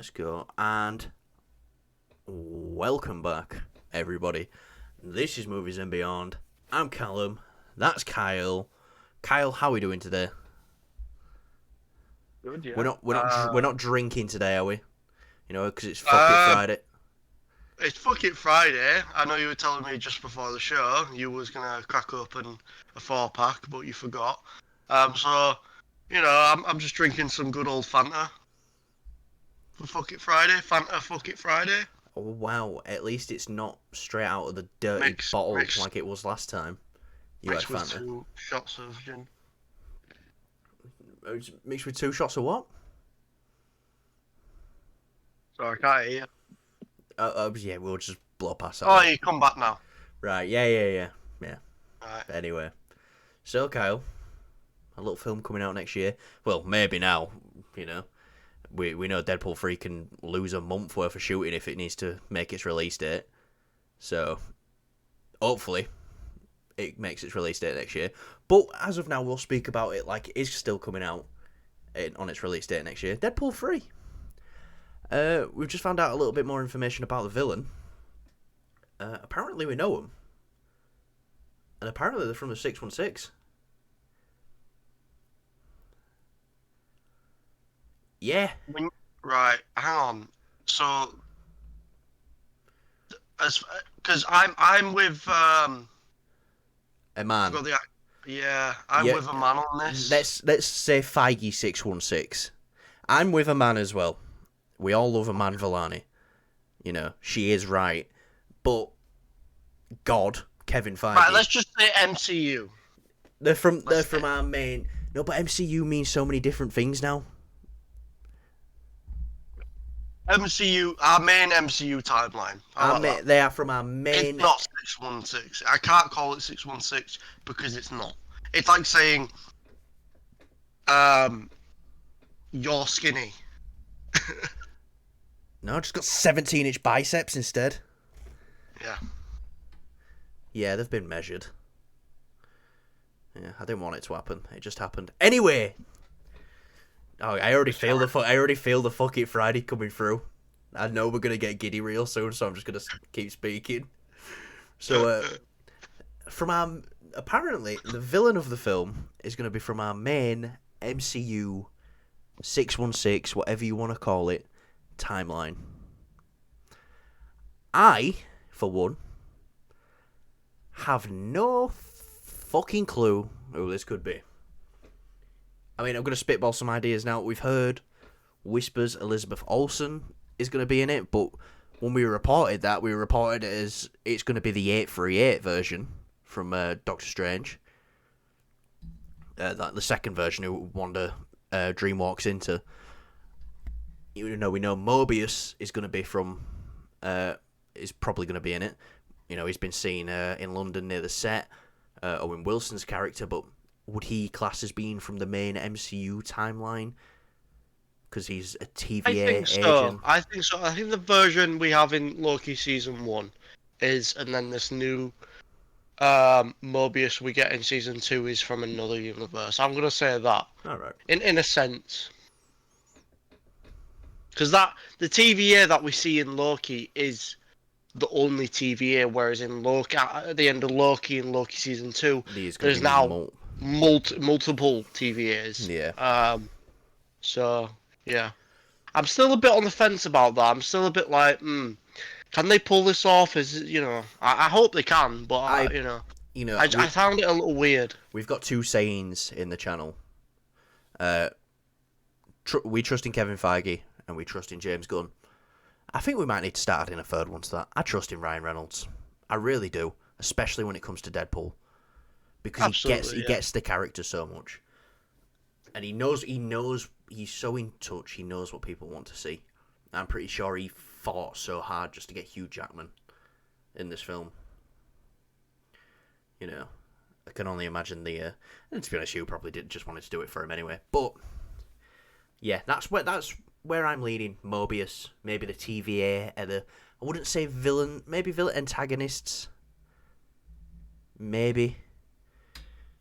Let's go. And welcome back, everybody. This is Movies and Beyond. I'm Callum. That's Kyle. Kyle, how are we doing today? Good, We're yeah. not we're not we're not drinking today, are we? You know, because it's Fuck It Um, Friday. it's fucking Friday. I know you were telling me just before the show you was gonna crack open a 4 pack, but you forgot. So I'm just drinking some good old Fanta for Fuck It Friday. Fanta Fuck It Friday. Oh wow! At least it's not straight out of the dirty Mix bottle mix like it was last time. You had mixed with Fanta. 2 shots of gin. It's mixed with 2 shots of what? Sorry, I can't hear you. Yeah, we'll just blow past that Oh, one. you come back now. Right? Yeah. Right. Anyway, so Kyle, a little film coming out next year. Well, maybe now. You know, we know Deadpool 3 can lose a month worth of shooting if it needs to make its release date. So, hopefully, it makes its release date next year. But as of now, we'll speak about it like it is still coming out on its release date next year. Deadpool 3. We've just found out a little bit more information about the villain. Apparently, we know him. And apparently, they're from the 616. Yeah. Right. Hang on. So, as because I'm with A I man. forgot the yeah, I'm Yeah. with a man on this. Let's say Feige 616. I'm with a man as well. We all love a man, Villani. You know, she is right. But God, Kevin Right, Feige. let's just say MCU. They're from Let's say our main. No, but MCU means so many different things now. MCU, our main MCU timeline. I like that. They are from our It's main. not 616. I can't call it 616 because it's not. It's like saying, um, you're skinny. No, just got 17-inch biceps instead. Yeah. Yeah, they've been measured. Yeah, I didn't want it to happen. It just happened. Anyway. Oh, I already feel the Fuck It Friday coming through. I know we're gonna get giddy real soon, so I'm just gonna keep speaking. So, from our apparently the villain of the film is gonna be from our main MCU 616, whatever you want to call it, timeline. I, for one, have no fucking clue who this could be. I mean, I'm going to spitball some ideas now. We've heard whispers Elizabeth Olsen is going to be in it, but when we reported that, we reported it as it's going to be the 838 version from Doctor Strange. The second version who Wanda Dream walks into. You know, we know Mobius is going to be from... is probably going to be in it. You know, he's been seen in London near the set. Owen Wilson's character, but would he class as being from the main MCU timeline? Because he's a TVA I think so. agent. I think so. I think the version we have in Loki season 1 is, and then this new Mobius we get in season 2 is from another universe. I'm gonna say that All right. in a sense, because that the TVA that we see in Loki is the only TVA, whereas in Loki at the end of Loki in Loki season 2, He's going to there's be now multiple TVAs. Yeah. So yeah, I'm still a bit on the fence about that. I'm still a bit like, can they pull this off? I hope they can, but You know, I found it a little weird. we've got two sayings in the channel. We trust in Kevin Feige and we trust in James Gunn. I think we might need to start adding a third one to that. I trust in Ryan Reynolds. I really do, especially when it comes to Deadpool, because Absolutely, he gets the character so much, and he knows he's so in touch. He knows what people want to see. I'm pretty sure he fought so hard just to get Hugh Jackman in this film. You know, I can only imagine the. And to be honest, Hugh probably did just wanted to do it for him anyway. But yeah, that's where I'm leaning. Mobius, maybe the TVA, I wouldn't say villain, maybe villain antagonists. Maybe.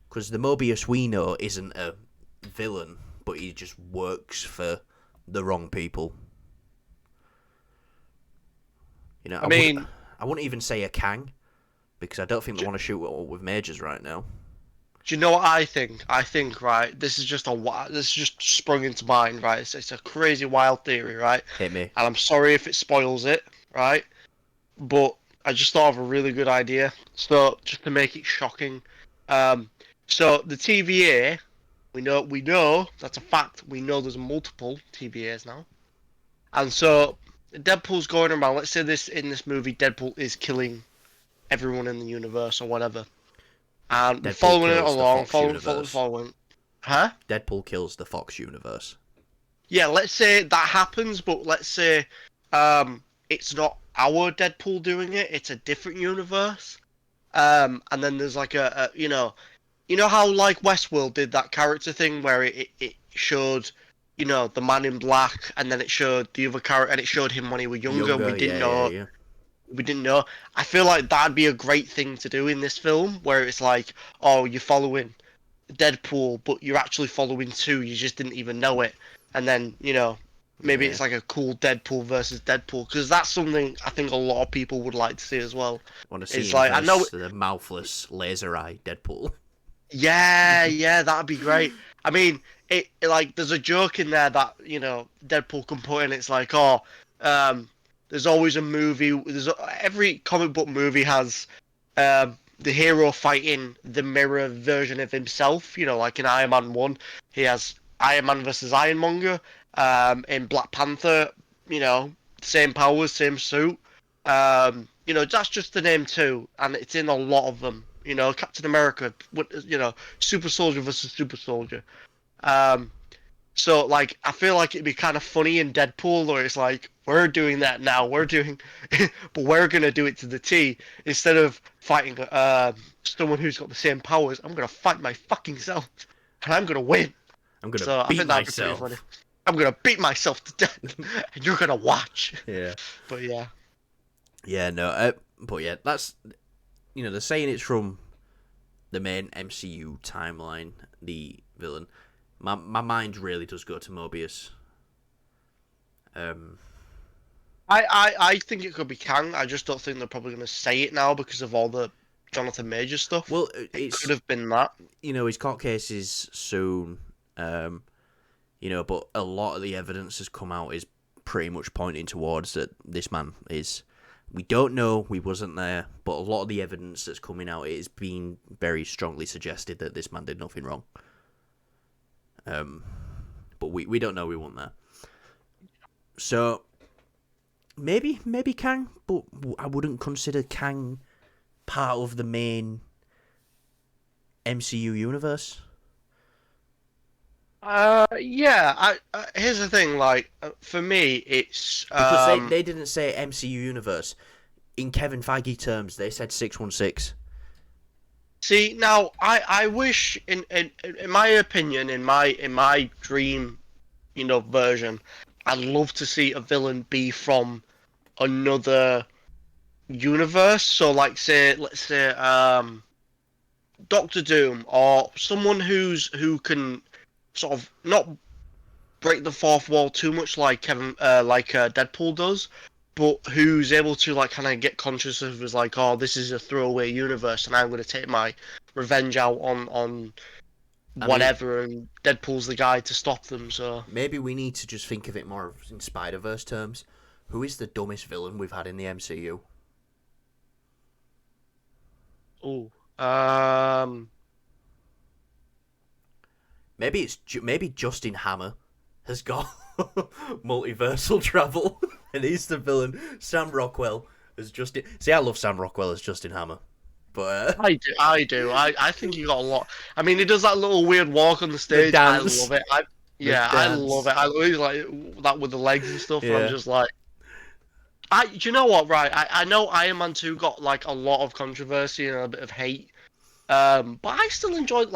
Because the Mobius we know isn't a villain, but he just works for the wrong people. You know, I mean, I wouldn't even say a Kang because I don't think they do, want to shoot it all with majors right now. do you know what I think? I think, right, this is just sprung into mind, right? It's a crazy wild theory, right? Hit me. And I'm sorry if it spoils it, right? But I just thought of a really good idea. So just to make it shocking, um, so the TVA, we know that's a fact. We know there's multiple TVAs now, and so Deadpool's going around. Let's say this in this movie, Deadpool is killing everyone in the universe or whatever, and we're Deadpool following it kills the along, Fox universe. following. Huh? Deadpool kills the Fox universe. Yeah, let's say that happens, but let's say it's not our Deadpool doing it; it's a different universe. And then there's like you know how like Westworld did that character thing where it showed, the man in black, and then it showed the other character, and it showed him when he was younger, and Younger, yeah, yeah. we didn't know. I feel like that'd be a great thing to do in this film, where it's like, oh, you're following Deadpool, but you're actually following two, you just didn't even know it, and then maybe Yeah. it's like a cool Deadpool versus Deadpool, because that's something I think a lot of people would like to see as well. Want to see It's him like I know. versus the mouthless laser eye Deadpool. Yeah, that'd be great. I mean, like there's a joke in there that Deadpool can put in. It's like, oh, um, there's always a movie. Every comic book movie has the hero fighting the mirror version of himself. Like in Iron Man 1, he has Iron Man versus Ironmonger. In Black Panther, same powers, same suit. That's just the name two, and it's in a lot of them. Captain America, Super Soldier versus Super Soldier. Um, so like, I feel like it'd be kind of funny in Deadpool, where it's like we're doing that now, but we're gonna do it to the T instead of fighting someone who's got the same powers. I'm gonna fight my fucking self, and I'm gonna win. I'm gonna So I beat think that'd be pretty funny. myself. I'm gonna beat myself to death, and you're gonna watch. Yeah. But yeah. Yeah, no, but yeah, that's they're saying it's from the main MCU timeline. The villain, my mind really does go to Mobius. I think it could be Kang. I just don't think they're probably going to say it now because of all the Jonathan Major stuff. Well, It could have been that. His court case is soon. But a lot of the evidence has come out is pretty much pointing towards that this man is. We don't know, we wasn't there, but a lot of the evidence that's coming out is being very strongly suggested that this man did nothing wrong. But we don't know, we weren't there. So maybe Kang, but I wouldn't consider Kang part of the main MCU universe. Yeah. Here's the thing. Like, for me, it's Because they didn't say MCU universe. In Kevin Feige terms, they said 616. See, now I wish in my opinion, in my dream, version, I'd love to see a villain be from another universe. So like let's say Doctor Doom, or someone who can sort of not break the fourth wall too much like Deadpool does, but who's able to like kind of get conscious of as like, oh, this is a throwaway universe, and I'm going to take my revenge out on whatever, and Deadpool's the guy to stop them. So maybe we need to just think of it more in Spider-Verse terms. Who is the dumbest villain we've had in the MCU? oh, Maybe Justin Hammer has got multiversal travel, and he's the villain. Sam Rockwell as Justin. See, I love Sam Rockwell as Justin Hammer, but I do. I think he got a lot. I mean, he does that little weird walk on the stage. dance. I love it. I love it. I always like that with the legs and stuff. And Yeah. I'm just like, do you know what? Right. I know Iron Man 2 got like a lot of controversy and a bit of hate. But I still enjoyed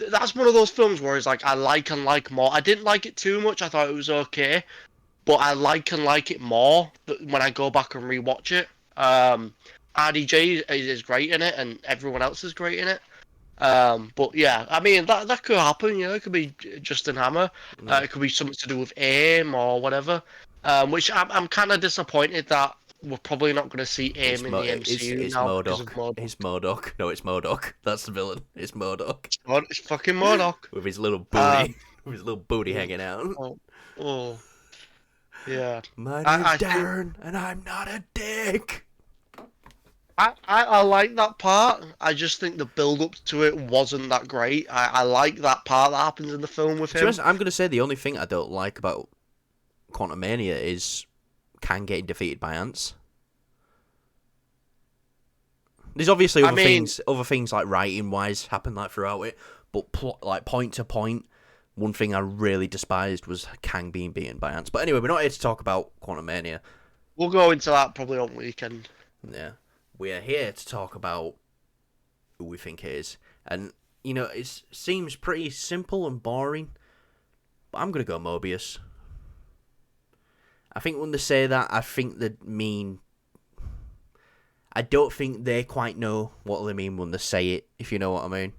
that's one of those films where it's like I like and like more. I didn't like it too much. I thought it was okay, but I like and like it more when I go back and rewatch it. RDJ is great in it, and everyone else is great in it. But yeah, I mean that could happen. It could be Justin Hammer. It could be something to do with AIM or whatever. Which I'm kind of disappointed that we're probably not going to see It's AIM in the MCU it's now because of MODOK. MODOK. It's MODOK. No, it's MODOK. That's the villain. It's MODOK It's fucking MODOK. with his little booty, Um, with his little booty oh, hanging out. oh, yeah. My name's I think Darren, and I'm not a dick. I like that part. I just think the build up to it wasn't that great. I like that part that happens in the film with To be him. honest, I'm gonna say the only thing I don't like about Quantumania is Kang getting defeated by ants. There's obviously other things like writing wise happen like throughout it, but like point to point, one thing I really despised was Kang being beaten by ants. But anyway, we're not here to talk about Quantumania. We'll go into that probably on weekend. Yeah, we are here to talk about who we think it is, and it seems pretty simple and boring, but I'm gonna go Mobius. I think when they say that, I think they mean. I don't think they quite know what they mean when they say it, if you know what I mean.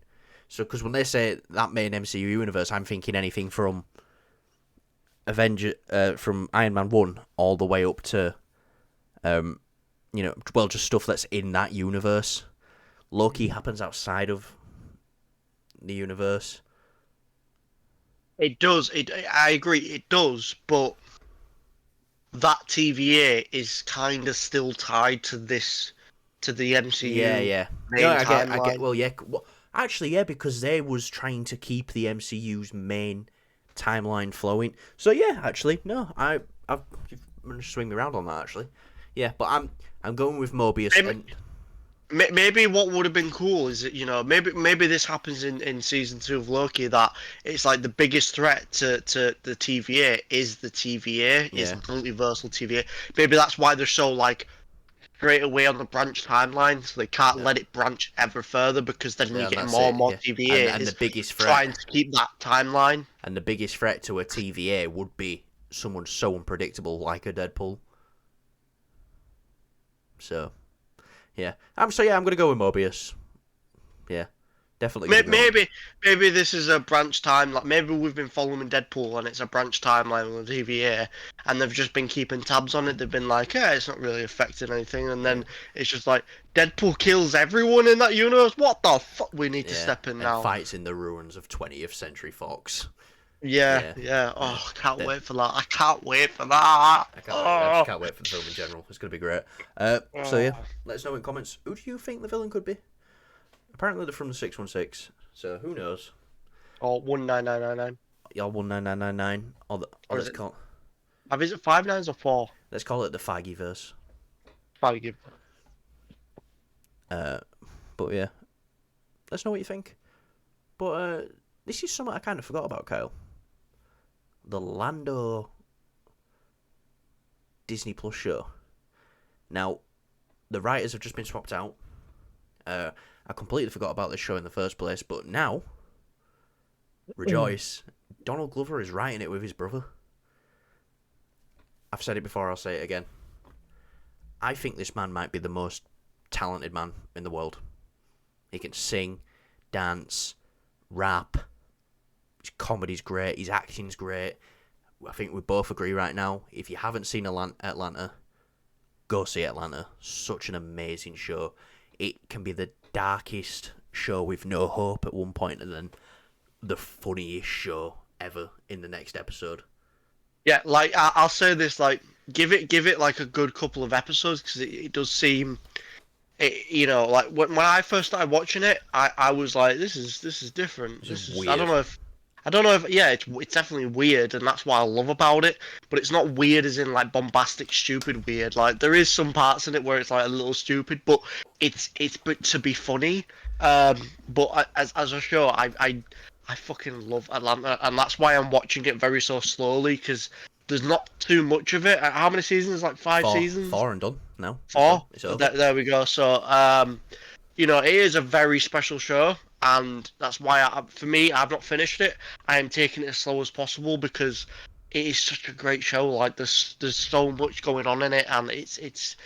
So, because when they say that main MCU universe, I'm thinking anything from from Iron Man 1 all the way up to, just stuff that's in that universe. Loki happens outside of the universe. It does. I agree. It does, but that TVA is kind of still tied to the MCU Yeah. main No, I get. timeline. Well, yeah. Well, actually, yeah, because they was trying to keep the MCU's main timeline flowing. So yeah, actually, no, I've managed to swing me around on that actually. Yeah, but I'm going with Mobius. Maybe what would have been cool is that maybe this happens in season 2 of Loki, that it's like the biggest threat to the TVA is the TVA, is Yeah. multiversal TVA. Maybe that's why they're so like straight away on the branch timeline, so they can't Yeah. let it branch ever further, because then you And get that's more and it. more Yeah. TVA And the is biggest trying threat to keep that timeline. and the biggest threat to a TVA would be someone so unpredictable like a Deadpool. So, yeah. I'm gonna go with Mobius. Yeah. Definitely gonna go. Maybe this is a branch timeline. Maybe we've been following Deadpool and it's a branch timeline with the TVA, and they've just been keeping tabs on it. They've been like, yeah, it's not really affecting anything, and then it's just like Deadpool kills everyone in that universe. What the fuck? We need to Yeah. step in And now. fights in the ruins of 20th Century Fox. Yeah, Yeah. yeah. Yeah. Oh, I can't wait for that. I can't wait for that. I can't wait. I just Oh. can't wait for the film in general. It's gonna be great. So yeah, Oh. let us know in comments. Who do you think the villain could be? Apparently they're from the 616. So who knows? Or 19999. Y'all 19999 or Or is let's it? call Is it 5 nines or 4? let's call it the Faggyverse. Probably give. But yeah, let's know what you think. But this is something I kind of forgot about, Kyle. The Lando Disney Plus show. Now, the writers have just been swapped out. I completely forgot about this show in the first place, but now, rejoice, Donald Glover is writing it with his brother. I've said it before, I'll say it again. I think this man might be the most talented man in the world. He can sing, dance, rap. His comedy's great, his acting's great. I think we both agree right now, if you haven't seen Atlanta, go see Atlanta. Such an amazing show. It can be the darkest show with no hope at one point, and then the funniest show ever in the next episode. Yeah, like I'll say this, like give it like a good couple of episodes, because it does seem, like when I first started watching it, I was like, this is different. This is I weird. don't know if yeah, it's definitely weird, and that's what I love about it. But it's not weird as in like bombastic, stupid weird. Like there is some parts in it where it's like a little stupid, but it's but to be funny. But as a show, I fucking love Atlanta, and that's why I'm watching it very so slowly, because there's not too much of it. How many seasons? Like 5 seasons? Four and done now. Four. It's over. There we go. So it is a very special show, and that's why for me, I've not finished it. I am taking it as slow as possible, because it is such a great show. Like there's so much going on in it, and it's.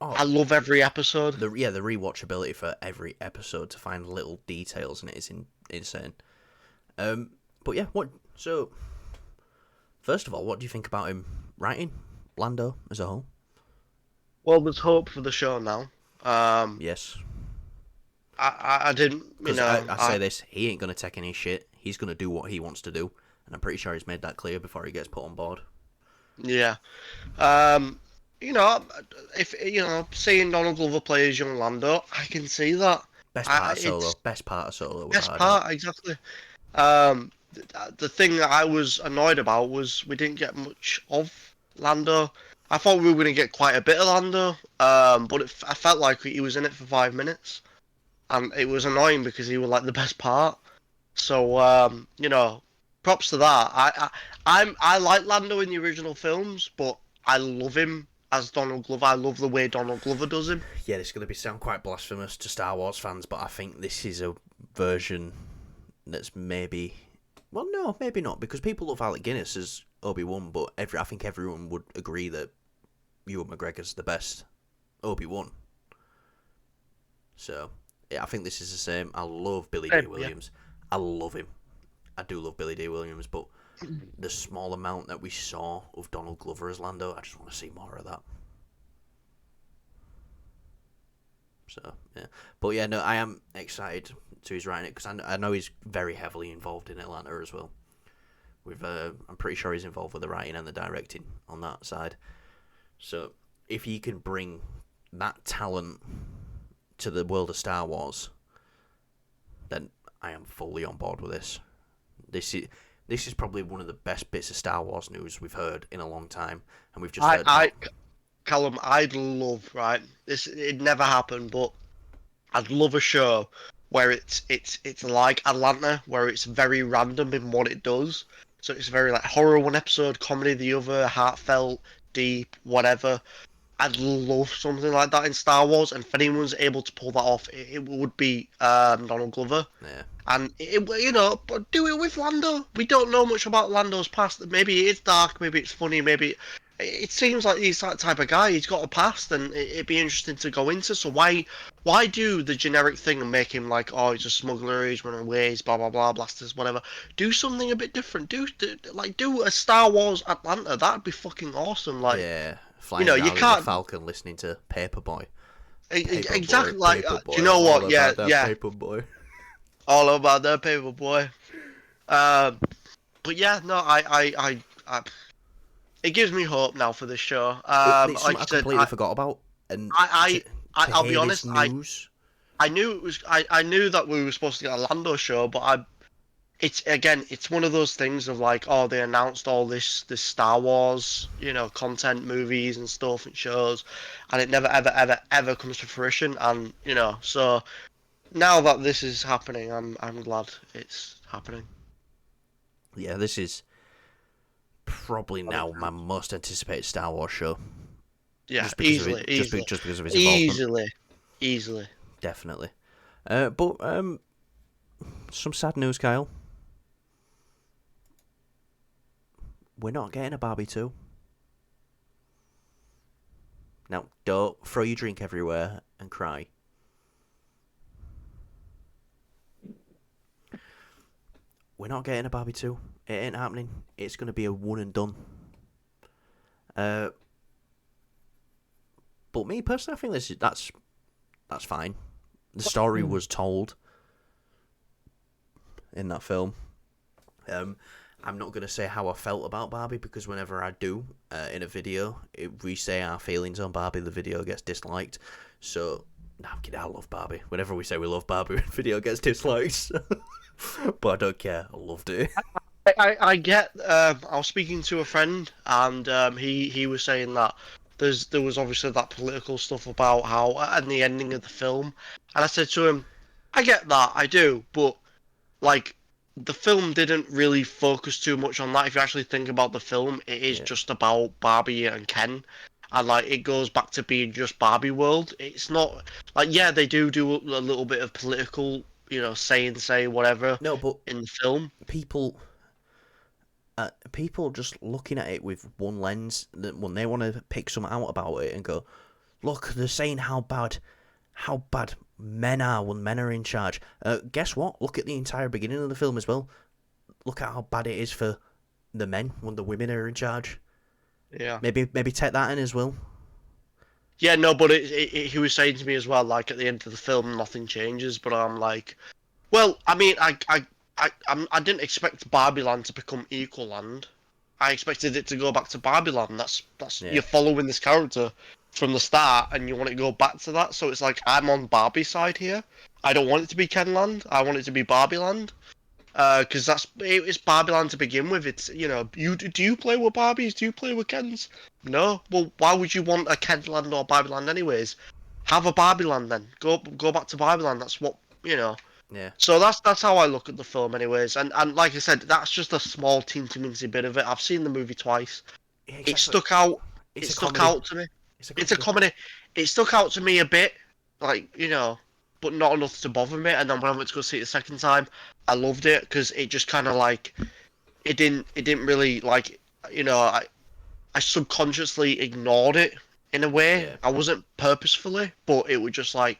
I love every episode. The rewatchability for every episode to find little details in it is insane. But yeah, so first of all, what do you think about him writing Lando as a whole? Well, there's hope for the show now. Um, Yes. I didn't, Because I say this, he ain't going to take any shit. He's going to do what he wants to do. And I'm pretty sure he's made that clear before he gets put on board. yeah. Um, you know, if seeing Donald Glover play as young Lando, I can see that. Best part of It's Solo. Best part of Solo, best without a doubt. part exactly. The thing that I was annoyed about was we didn't get much of Lando. I thought we were going to get quite a bit of Lando, but I felt like he was in it for 5 minutes, and it was annoying because he was like the best part. So props to that. I like Lando in the original films, but I love him as Donald Glover. I love the way Donald Glover does him. Yeah, this is going to sound quite blasphemous to Star Wars fans, but I think this is a version that's maybe... Well, no, maybe not, because people love Alec Guinness as Obi-Wan, but I think everyone would agree that Ewan McGregor's the best Obi-Wan. So, yeah, I think this is the same. I love Billy D. Williams. Yeah. I love him. I do love Billy D. Williams, but the small amount that we saw of Donald Glover as Lando, I just want to see more of that. So, yeah. But yeah, no, I am excited to his writing it, because I know he's very heavily involved in Atlanta as well. I'm pretty sure he's involved with the writing and the directing on that side. So, if he can bring that talent to the world of Star Wars, then I am fully on board with this. This is probably one of the best bits of Star Wars news we've heard in a long time, and we've just heard. Callum, I'd love, right? It never happened, but I'd love a show where it's like Atlanta, where it's very random in what it does. So it's very like horror one episode, comedy the other, heartfelt, deep, whatever. I'd love something like that in Star Wars, and if anyone's able to pull that off, it would be Donald Glover. Yeah. And but do it with Lando. We don't know much about Lando's past. Maybe it's dark, maybe it's funny, maybe it seems like he's that type of guy. He's got a past, and it'd be interesting to go into. So why do the generic thing and make him like, oh, he's a smuggler, he's running away, he's blah blah blah, blasters, whatever. Do something a bit different. Do a Star Wars Atlanta. That'd be fucking awesome. Like, yeah, flying around you in can't the Falcon, listening to Paperboy. exactly Paperboy, like. Paperboy, Do you know what? Yeah, Paperboy. all about that Paperboy. But yeah, no, I it gives me hope now for this show. It's Like something I I said, completely forgot about, and I'll be hear honest, this news, I knew it was, I knew that we were supposed to get a Lando show, but it's one of those things of like, oh, they announced all this Star Wars, content, movies and stuff and shows, and it never ever comes to fruition, and so now that this is happening, I'm glad it's happening. Yeah, this is probably now my most anticipated Star Wars show. Yeah, just because easily, of it, easily, just because of its involvement. easily. Definitely. But some sad news, Kyle. We're not getting a Barbie 2. Now, don't throw your drink everywhere and cry. We're not getting a Barbie 2. It ain't happening. It's going to be a one and done. But me personally, I think that's fine. The story was told in that film. I'm not going to say how I felt about Barbie, because whenever I do in a video, if we say our feelings on Barbie, the video gets disliked. So, no, I'm kidding, I love Barbie. Whenever we say we love Barbie, the video gets disliked. But I don't care. I loved it. I get. I was speaking to a friend, and he was saying that there was obviously that political stuff about how and the ending of the film, and I said to him, I get that, I do, but like the film didn't really focus too much on that. If you actually think about the film, it is just about Barbie and Ken, and like it goes back to being just Barbie world. It's not like, yeah, they do a little bit of political, say whatever. No, but in the film, people just looking at it with one lens, when they want to pick something out about it and go, look, they're saying how bad men are when men are in charge. Guess what? Look at the entire beginning of the film as well. Look at how bad it is for the men when the women are in charge. Yeah. Maybe take that in as well. Yeah, no, but he was saying to me as well, like at the end of the film, nothing changes. But I'm like, well, I mean, I didn't expect Barbie Land to become Equal Land. I expected it to go back to Barbie Land. That's Yeah. you're following this character from the start, and you want it to go back to that. So it's like I'm on Barbie's side here. I don't want it to be Ken Land. I want it to be Barbie Land. Because it's Barbie Land to begin with. It's do you play with Barbies? Do you play with Kens? No. Well, why would you want a Ken Land or Barbie Land anyways? Have a Barbie Land then. Go back to Barbie Land. That's what you know. Yeah. So that's how I look at the film, anyways. And like I said, that's just a small teensy mincy bit of it. I've seen the movie twice. Yeah, It exactly. stuck out. It's It a stuck comedy. out to me. It's a It's a comedy. comedy. It stuck out to me a bit, like but not enough to bother me. And then when I went to go see it the second time, I loved it because it just kind of like it didn't really like I subconsciously ignored it in a way. Yeah. I wasn't purposefully, but it was just like,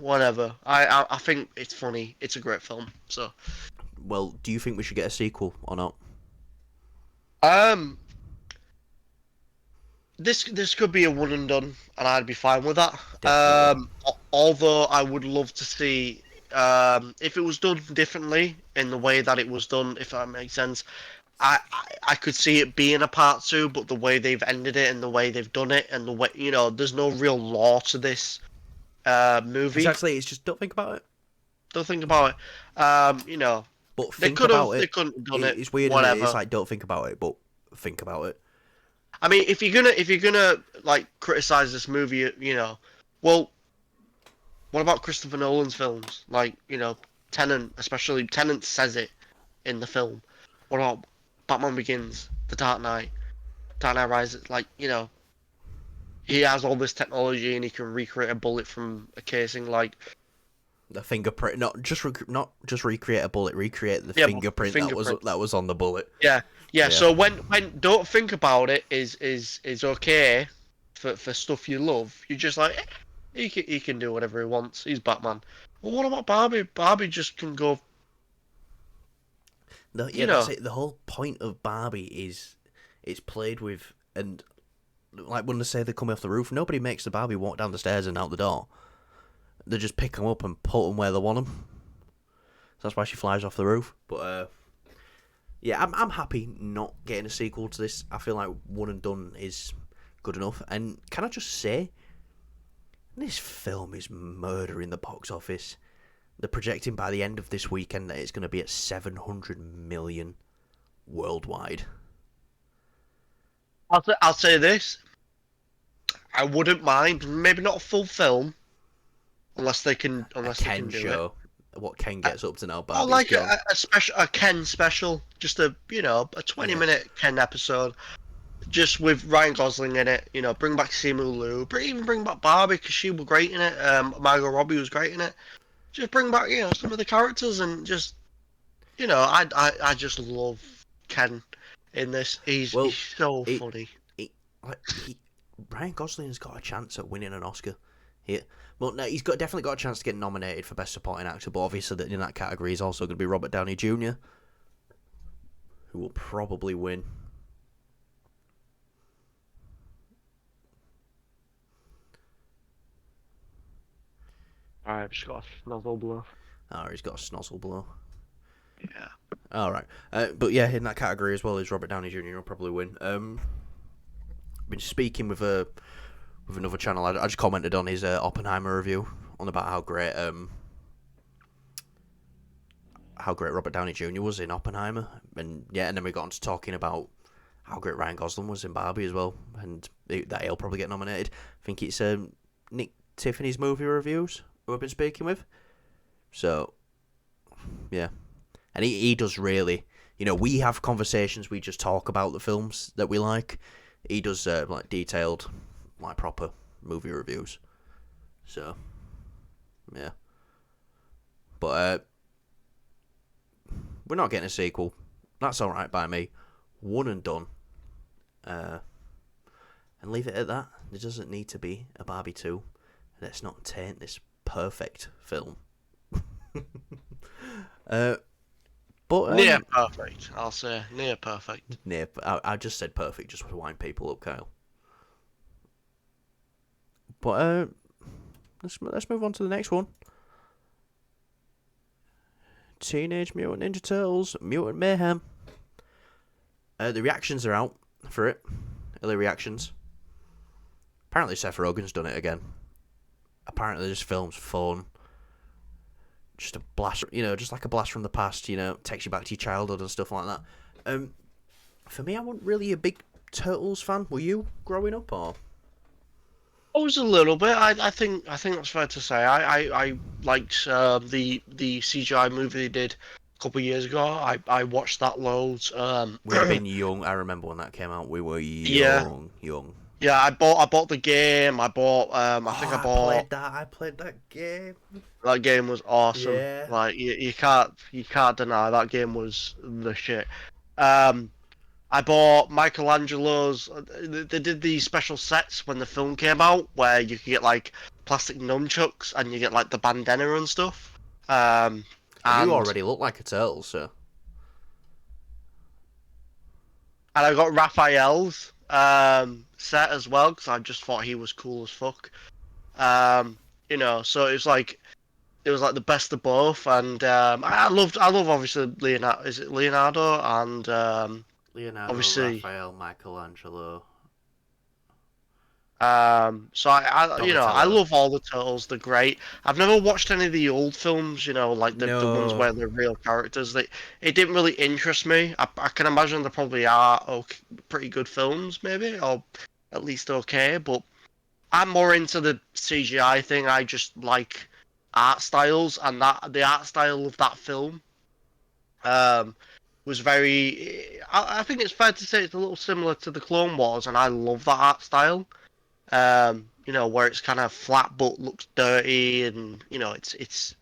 whatever. I think it's funny. It's a great film. So Well, do you think we should get a sequel or not? um, this could be a one and done, and I'd be fine with that. Definitely. Although I would love to see if it was done differently in the way that it was done, if that makes sense. I could see it being a part two, but the way they've ended it and the way they've done it and the way there's no real law to this movie. Exactly. It's just don't think about it. Don't think about it. But They think could have about they it. couldn't have done it. It's weird, isn't it? It's Whatever. like don't think about it, but think about it. I mean, if you're gonna like criticize this movie, well, what about Christopher Nolan's films? Like, Tenant, especially Tenant says it in the film. What about Batman Begins, The Dark Knight Rises? Like, he has all this technology and he can recreate a bullet from a casing. Like, The fingerprint, not just recreate a bullet, recreate the yeah, but the fingerprint fingerprint. that was on the bullet. Yeah, yeah. Yeah. So when don't think about it is okay for stuff you love. You're just like he can do whatever he wants. He's Batman. Well, what about Barbie? Barbie just can go. Yeah, that's it. The whole point of Barbie is it's played with, and like when they say they're coming off the roof, nobody makes the Barbie walk down the stairs and out the door. They just pick them up and put them where they want them. So that's why she flies off the roof. But yeah, I'm happy not getting a sequel to this. I feel like one and done is good enough. And can I just say, this film is murdering the box office. They're projecting by the end of this weekend that it's going to be at 700 million worldwide. I'll say this. I wouldn't mind. Maybe not a full film, unless they can A unless they Ken can do it. show. What Ken gets up to now, I Barbie's like gone. a Ken special, just a 20-minute Ken episode, just with Ryan Gosling in it. Bring back Simu Liu, even bring back Barbie because she was great in it. Margot Robbie was great in it. Just bring back some of the characters and just I just love Ken in this. He's Well, so it, funny. like Ryan Gosling's got a chance at winning an Oscar here. Well, no, he's definitely got a chance to get nominated for Best Supporting Actor, but obviously in that category is also going to be Robert Downey Jr., who will probably win. Alright, just got a novel blow. Oh, he's got a snozzle below. Yeah. All right, but yeah, in that category as well as Robert Downey Jr. will probably win. Been speaking with another channel. I just commented on his Oppenheimer review on about how great Robert Downey Jr. was in Oppenheimer, and then we got on to talking about how great Ryan Gosling was in Barbie as well, and that he'll probably get nominated. I think it's Nick Tiffany's movie reviews who I've been speaking with. So yeah, and he does really. We have conversations. We just talk about the films that we like. He does like detailed, like proper movie reviews. So yeah, but we're not getting a sequel. That's all right by me. One and done. And leave it at that. There doesn't need to be a Barbie 2. Let's not taint this perfect film. But Near perfect, I'll say. Near perfect. I just said perfect just to wind people up, Kyle. But let's move on to the next one. Teenage Mutant Ninja Turtles: Mutant Mayhem. The reactions are out for it. Early reactions. Apparently Seth Rogen's done it again. Apparently this film's fun. Just a blast, just like a blast from the past, takes you back to your childhood and stuff like that. For me, I wasn't really a big Turtles fan. Were you growing up, or? I was a little bit. I think that's fair to say. I liked the CGI movie they did a couple of years ago. I watched that loads. We'd have been young. I remember when that came out. We were Yeah, young. yeah. I bought the game. I bought I think I bought I played that game. that game was awesome. Yeah. Like you can't deny that game was the shit. Um, I bought Michelangelo's. They did these special sets when the film came out, where you could get like plastic nunchucks and you get like the bandana and stuff. And you And already look like a turtle, so. I got Raphael's set as well because I just thought he was cool as fuck. So it was like the best of both, and I love obviously Leonardo. Is it Leonardo and Leonardo, obviously. Raphael, Michelangelo, So I Donatello. love all the turtles. They're great. I've never watched any of the old films. Like the ones No. where they're real characters. It didn't really interest me. I can imagine there probably are pretty good films, maybe, or at least okay. But I'm more into the CGI thing. I just like art styles, and that the art style of that film um was very. I think it's fair to say it's a little similar to the Clone Wars, and I love that art style. Where it's kind of flat but looks dirty, and it's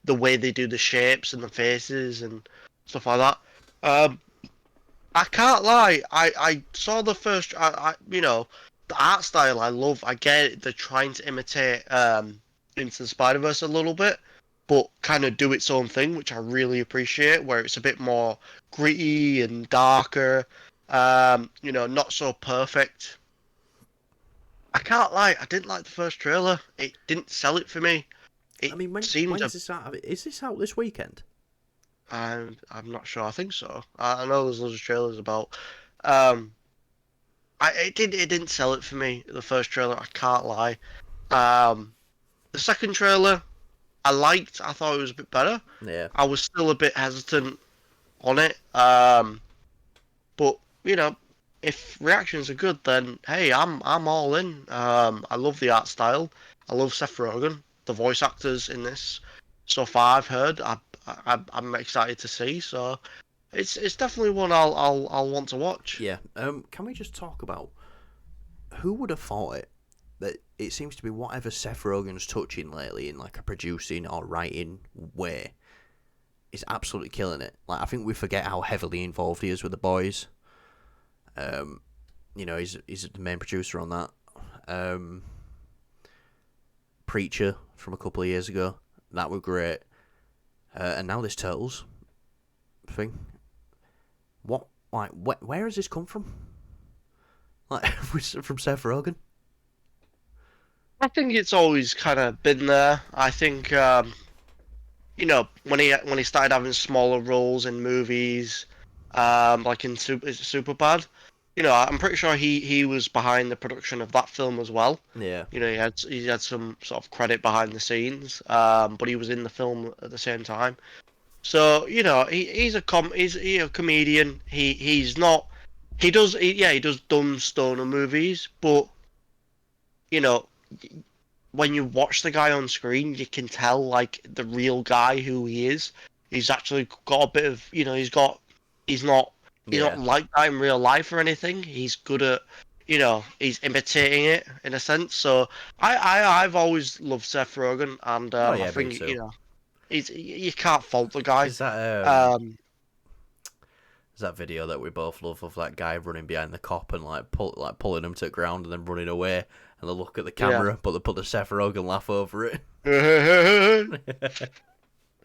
the way they do the shapes and the faces and stuff like that. I can't lie, I saw the first, the art style I love. I get it, they're trying to imitate Into the Spider-Verse a little bit, but kind of do its own thing, which I really appreciate, where it's a bit more gritty and darker, not so perfect. I can't lie, I didn't like the first trailer. It didn't sell it for me. I It mean, seemed when's this out? Is this out this weekend? I'm not sure. I think so. I know there's loads of trailers about. Um, it didn't sell it for me. The first trailer, I can't lie. Um, the second trailer, I liked. I thought it was a bit better. Yeah. I was still a bit hesitant on it. But if reactions are good, then hey, I'm all in. I love the art style. I love Seth Rogen, the voice actors in this. So far, I've heard. I'm excited to see. So it's definitely one I'll want to watch. Yeah. Can we just talk about who would have thought it? That it seems to be whatever Seth Rogen's touching lately in like a producing or writing way is absolutely killing it. Like I think we forget how heavily involved he is with the boys. He's the main producer on that. Preacher from a couple of years ago, that were great. And now this Turtles thing. What? Like, where has this come from? Like, from Seth Rogen? I think it's always kind of been there. I think when he started having smaller roles in movies, like in Superbad, I'm pretty sure he was behind the production of that film as well. Yeah. He had some sort of credit behind the scenes, but he was in the film at the same time. So he's a comedian. He's not. He does dumb stoner movies, but you know when you watch the guy on screen, you can tell like the real guy who he is. He's actually got a bit of he's not he's not Yeah. like that in real life or anything. He's good at he's imitating it in a sense. So I've always loved Seth Rogen, and Oh I yeah, me think too. he's you can't fault the guy. Is that Um, is that video that we both love of that guy running behind the cop and pulling him to the ground and then running away, and they look at the yeah. camera but they put the Seth Rogen laugh over it.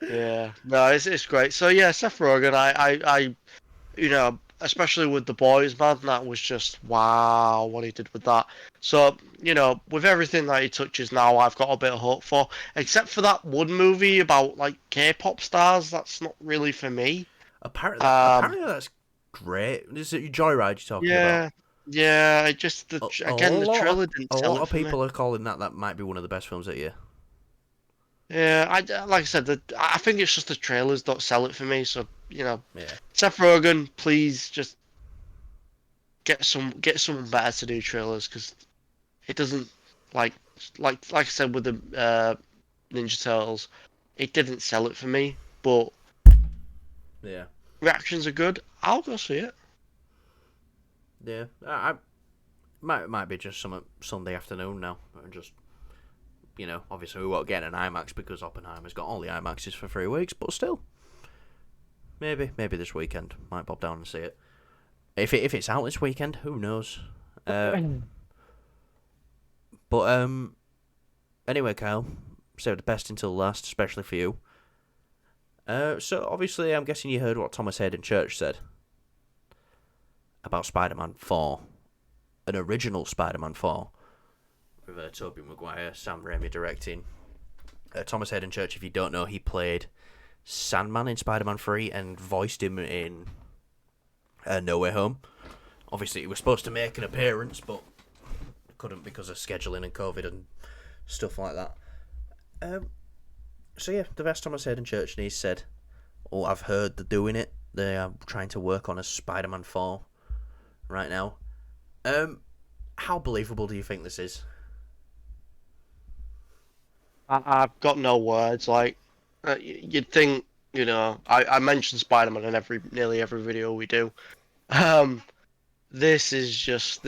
Yeah, no, it's great. So yeah, Seth Rogen, I especially with the boys, man, that was just wow what he did with that. So, with everything that he touches now, I've got a bit of hope for. Except for that one movie about like K-pop stars, that's not really for me. Apparently that's great. Is it Joyride you're talking about? Yeah, yeah. It just A again the lot of trailer didn't a sell lot it of for me. people are calling that might be one of the best films of the year. Yeah, like I said, I think it's just the trailers don't sell it for me. So Yeah. Seth Rogen, please just get someone better to do trailers because it doesn't like like I said with the Ninja Turtles, it didn't sell it for me. But Yeah. reactions are good. I'll go see it. Yeah. I might be just some Sunday afternoon now, and just obviously we won't get an IMAX because Oppenheimer's got all the IMAXs for 3 weeks, but still, maybe this weekend might pop down and see it. If it's out this weekend, who knows? But anyway, Kyle, save the best until last, especially for you. So obviously, I'm guessing you heard what Thomas Hayden Church said about Spider-Man 4, an original Spider-Man 4, with Tobey Maguire, Sam Raimi directing. Thomas Hayden Church, if you don't know, he played Sandman in Spider-Man 3 and voiced him in No Way Home. Obviously, he was supposed to make an appearance, but couldn't because of scheduling and COVID and stuff like that. So yeah, the best Thomas Hayden Church, and he said, "Oh, I've heard they're doing it. They are trying to work on a Spider-Man 4 right now." How believable do you think this is? I've got no words. Like you'd think, I mentioned Spider-Man in nearly every video we do. Um, this is just.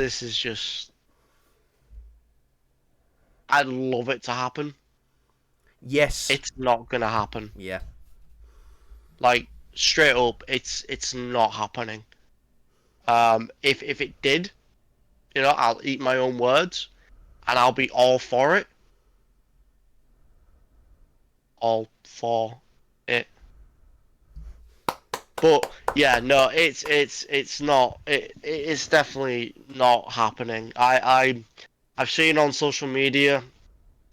I'd love it to happen. Yes. It's not gonna happen. Yeah. Like straight up, it's not happening. If it did, I'll eat my own words, and I'll be all for it. All for it. But yeah, no, it's not. It's definitely not happening. I've seen on social media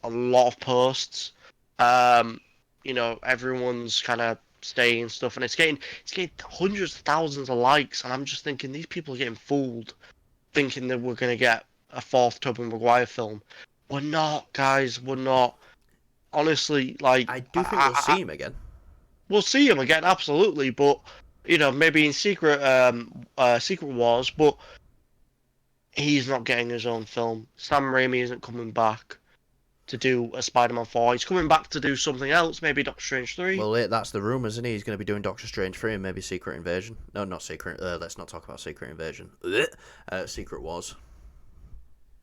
a lot of posts. Um, everyone's kind of saying stuff, and it's getting hundreds of thousands of likes, and I'm just thinking these people are getting fooled, thinking that we're gonna get a fourth Tobey Maguire film. We're not, guys. We're not. Honestly, like I do think we'll see him again. we'll see him again, absolutely, but maybe in Secret Wars, but he's not getting his own film. Sam Raimi isn't coming back to do a Spider-Man 4. He's coming back to do something else, maybe Doctor Strange 3. Well, that's the rumours, isn't he? He's going to be doing Doctor Strange 3 and maybe Secret Invasion. No, not Secret. Let's not talk about Secret Invasion. Secret Wars.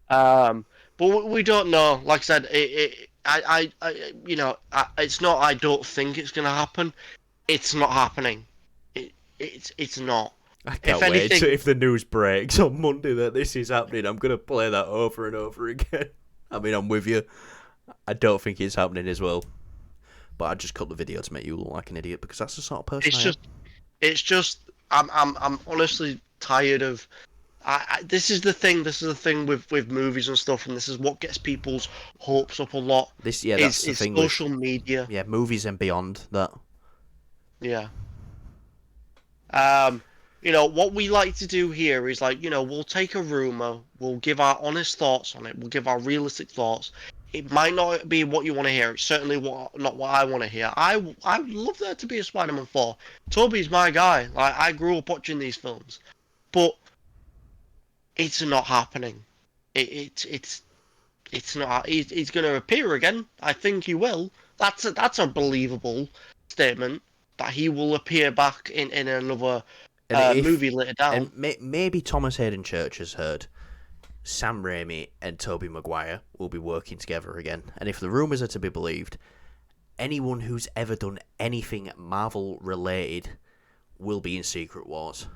But we don't know. Like I said, it's not. I don't think it's gonna happen. It's not happening. It's not. I If can't wait. anything, If the news breaks on Monday that this is happening, I'm going to play that over and over again. I mean, I'm with you. I don't think it's happening as well. But I just cut the video to make you look like an idiot because that's the sort of person it's I am. just. I'm honestly tired of. This is the thing. This is the thing with movies and stuff, and this is what gets people's hopes up a lot. That's the Is thing social with media. movies and beyond that. Yeah. What we like to do here is like, we'll take a rumor, we'll give our honest thoughts on it, we'll give our realistic thoughts. It might not be what you want to hear. It's certainly not what I want to hear. I would love there to be a Spider-Man 4. Toby's my guy. Like I grew up watching these films, but it's not happening. It's not. He's going to appear again. I think he will. That's a believable statement that he will appear back in another movie later down. Maybe Thomas Hayden Church has heard Sam Raimi and Tobey Maguire will be working together again. And if the rumours are to be believed, anyone who's ever done anything Marvel related will be in Secret Wars.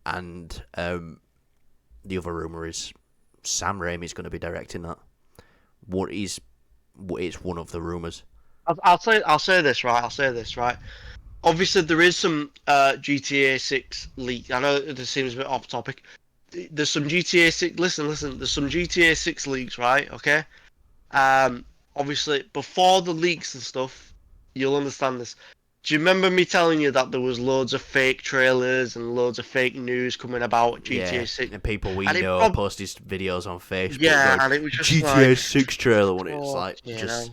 And the other rumour is Sam Raimi's going to be directing that. It's one of the rumours. I'll say this right. Obviously, there is some GTA 6 leak. I know this seems a bit off topic. There's some GTA 6. Listen. There's some GTA 6 leaks, right? Okay. Um, Obviously, before the leaks and stuff, you'll understand this. Do you remember me telling you that there was loads of fake trailers and loads of fake news coming about Yeah, GTA 6? and people we And it know prob posted videos on Facebook yeah, going and it was just GTA like, 6 trailer when it's oh, like you know,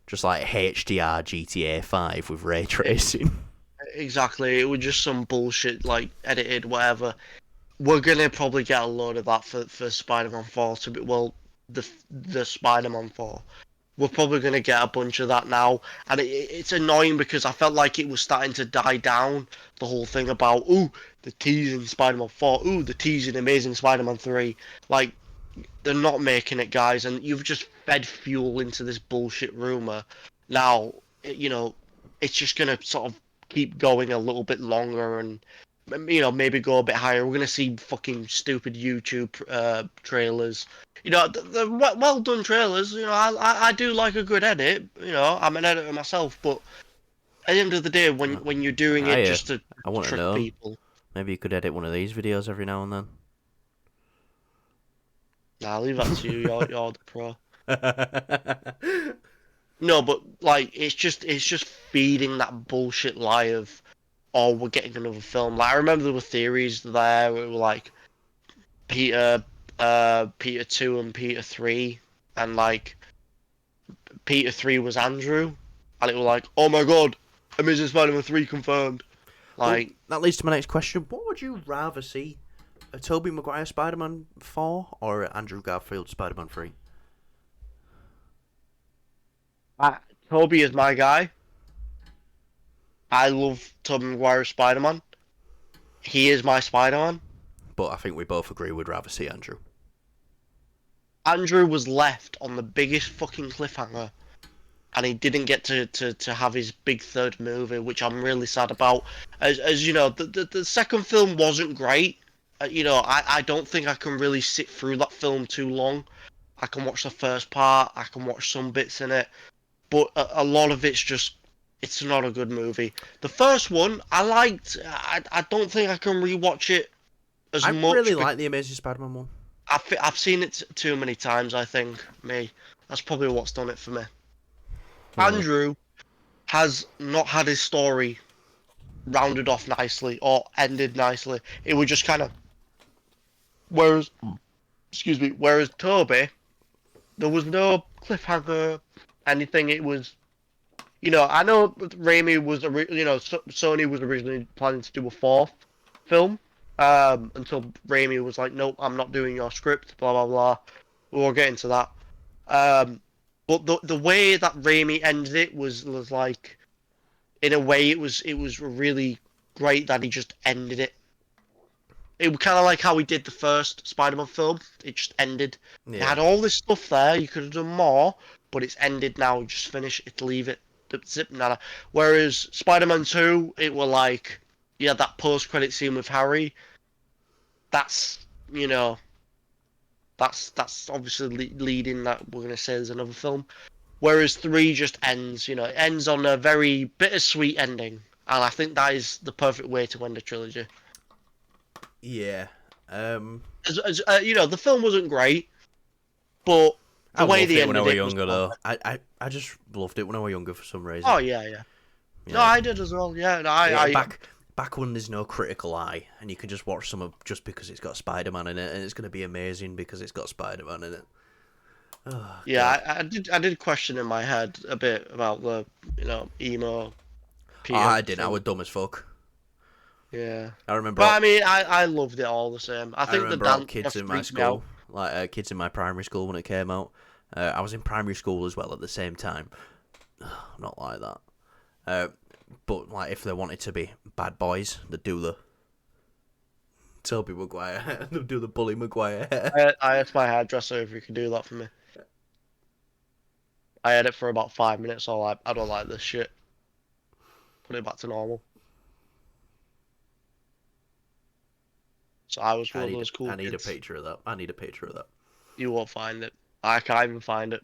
just like HDR GTA 5 with ray tracing. exactly. It was just some bullshit, like edited, whatever. We're gonna probably get a load of that for Spider-Man 4 to be the Spider-Man 4. We're probably gonna get a bunch of that now, and it's annoying because I felt like it was starting to die down. The whole thing about the teasing Spider-Man 4, the teasing Amazing Spider-Man 3, like they're not making it, guys, and you've just fed fuel into this bullshit rumor. Now, it's just gonna sort of keep going a little bit longer, and maybe go a bit higher. We're gonna see fucking stupid YouTube trailers. They're well done trailers. I do like a good edit. I'm an editor myself, but at the end of the day, when you're doing it I just to I want to trick know. people, Maybe you could edit one of these videos every now and nah, leave that to you. then. You're the pro. No, but like it's just feeding that bullshit lie of, oh, we're getting another film. Like I remember there were theories there where it were like Peter, Peter 2 and Peter 3, and like Peter 3 was Andrew, and it was like, oh my god, Amazing Spider-Man 3 confirmed. Well, Like, that leads to my next question. What would you rather see? A Tobey Maguire Spider-Man 4 or a Andrew Garfield Spider-Man 3? Toby is my guy. I love Tobey Maguire's Spider-Man. He is my Spider-Man. But I think we both agree we'd rather see Andrew. Andrew was left on the biggest fucking cliffhanger, and he didn't get to have his big third movie, which I'm really sad about. As you know, the second film wasn't great. I don't think I can really sit through that film too long. I can watch the first part, I can watch some bits in it, but a lot of it's not a good movie. The first one I liked. I don't think I can rewatch it as I really much because like the Amazing Spider-Man one. I've seen it too many times. I think that's probably what's done it for me. Uh, Andrew has not had his story rounded off nicely or ended nicely. It was just kind of whereas, excuse me, whereas Toby, there was no cliffhanger, anything. It was, I know Raimi was, Sony was originally planning to do a fourth film, until Raimi was like, nope, I'm not doing your script, blah blah blah. We'll get into that. Um, but the way that Raimi ended it was like, in a way, it was really great that he just ended it. It was kind of like how he did the first Spider-Man film. It just ended. It yeah. had all this stuff there. You could have done more, but it's ended now. Just finish it, leave it, zip nada. Whereas Spider-Man 2, it were like, yeah, that post-credit scene with Harry. That's that's obviously leading that we're gonna say there's another film. Whereas 3 just ends. It ends on a very bittersweet ending, and I think that is the perfect way to end a trilogy. Yeah. The film wasn't great, but I the way loved they it when I ended was it was younger, though. perfect. I just loved it when I was younger for some reason. Oh yeah. No, Yeah. I did as well. Yeah, no, I Back when there's no critical eye and you can just watch some of just because it's got Spider-Man in it and it's going to be amazing because it's got Spider-Man in it. Oh, yeah, God. I did question in my head a bit about the emo Oh, Peter I didn't. I thing. was dumb as fuck. Yeah, I remember but I mean, I loved it all the same. I I think the remember all dance kids in my freaked me out. school, like kids in my primary school when it came out. I was in primary school as well at the same time. Not like that. Uh, but like if they wanted to be bad boys, they'd do the Toby Maguire, they'd do the Bully Maguire hair. I asked my hairdresser if he could do that for me. I had it for about 5 minutes. So I don't like this shit. Put it back to normal. So I was one of those I cool need a kids. picture of that. I need a picture of that. You won't find it. I can't even find it.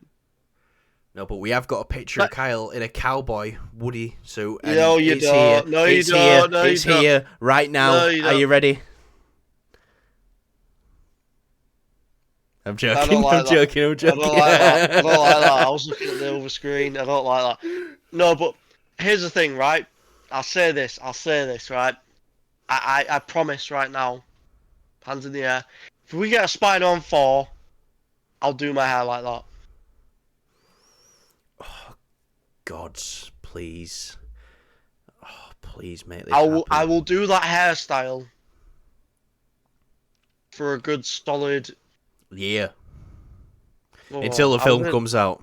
No, but we have got a picture of But, Kyle in a cowboy Woody suit, and no, you it's here. don't. No, you It's here. don't. No, you It's don't. here right now. No, you Are don't. you ready? I'm I joking. don't I'm like that. joking. I'm I joking. don't like that. I don't like that. I was looking at the other screen. I don't like that. No, but here's the thing, right? I'll say this, right? I promise right now, hands in the air. If we get a Spider-Man 4, I'll do my hair like that. Gods, please. Oh, please make this I happen. will do that hairstyle for a good solid. Yeah. Oh, Until the film comes out.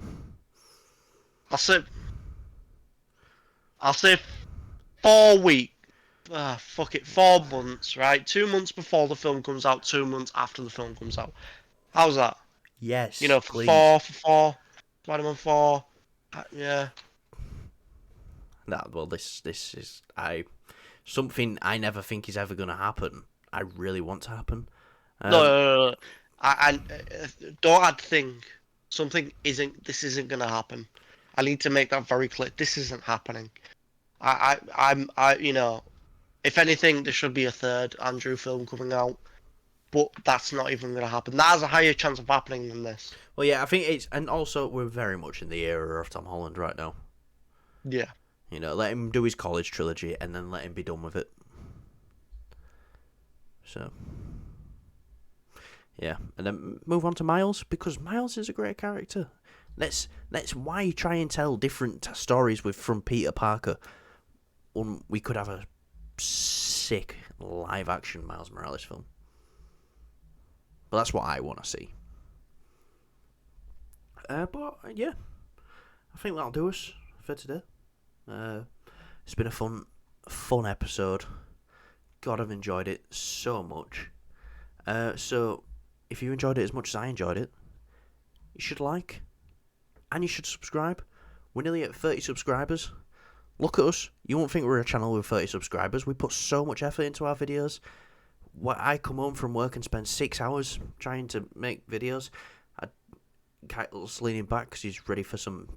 I'll say. I'll say 4 weeks. Fuck it, 4 months, right? 2 months before the film comes out, 2 months after the film comes out. How's that? Yes, You know, please. for four, Spider-Man 4. Yeah. Well, this is something I never think is ever going to happen. I really want to happen. No. I don't add thing. This isn't gonna happen. I need to make that very clear. This isn't happening. You know, if anything, there should be a third Andrew film coming out, but that's not even gonna happen. That has a higher chance of happening than this. Well, yeah, I think and also we're very much in the era of Tom Holland right now. Yeah. You know, let him do his college trilogy and then let him be done with it. So, yeah, and then move on to Miles, because Miles is a great character. Let's why try and tell different stories from Peter Parker when we could have a sick live action Miles Morales film. But that's what I want to see. But yeah, I think that'll do us for today. It's been a fun episode. God, I've enjoyed it so much. So if you enjoyed it as much as I enjoyed it, you should like and you should subscribe. We're nearly at 30 subscribers. Look at us. You won't think we're a channel with 30 subscribers. We put so much effort into our videos. I come home from work and spend 6 hours trying to make videos. Kyle's leaning back because he's ready for some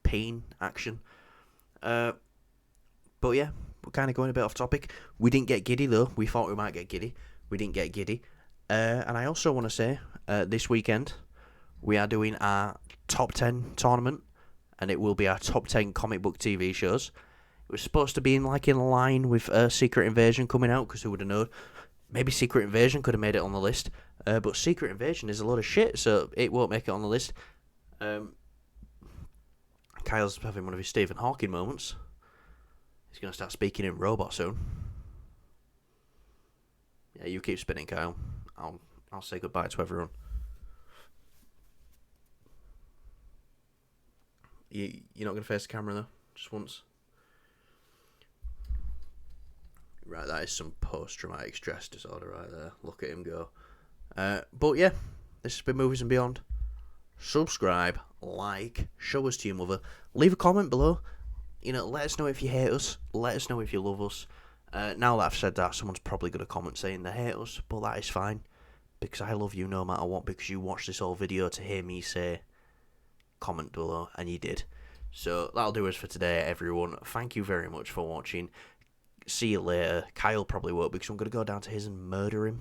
pain action. But yeah, we're kind of going a bit off topic. We didn't get giddy though. We thought we might get giddy. We didn't get giddy. And I also want to say, this weekend, we are doing our top 10 tournament, and it will be our top 10 comic book TV shows. It was supposed to be in line with Secret Invasion coming out, because who would have known? Maybe Secret Invasion could have made it on the list, but Secret Invasion is a load of shit, so it won't make it on the list. Kyle's having one of his Stephen Hawking moments. He's going to start speaking in robot soon. Yeah, you keep spinning, Kyle. I'll say goodbye to everyone. You're not going to face the camera, though? Just once? Right, that is some post-traumatic stress disorder right there. Look at him go. But yeah, this has been Movies and Beyond. Subscribe, like, show us to your mother. Leave a comment below. You know, let us know if you hate us. Let us know if you love us. Now that I've said that, someone's probably going to comment saying they hate us, but that is fine. Because I love you no matter what, because you watched this whole video to hear me say comment below, and you did. So that'll do us for today, everyone. Thank you very much for watching. See you later. Kyle probably won't, because I'm going to go down to his and murder him.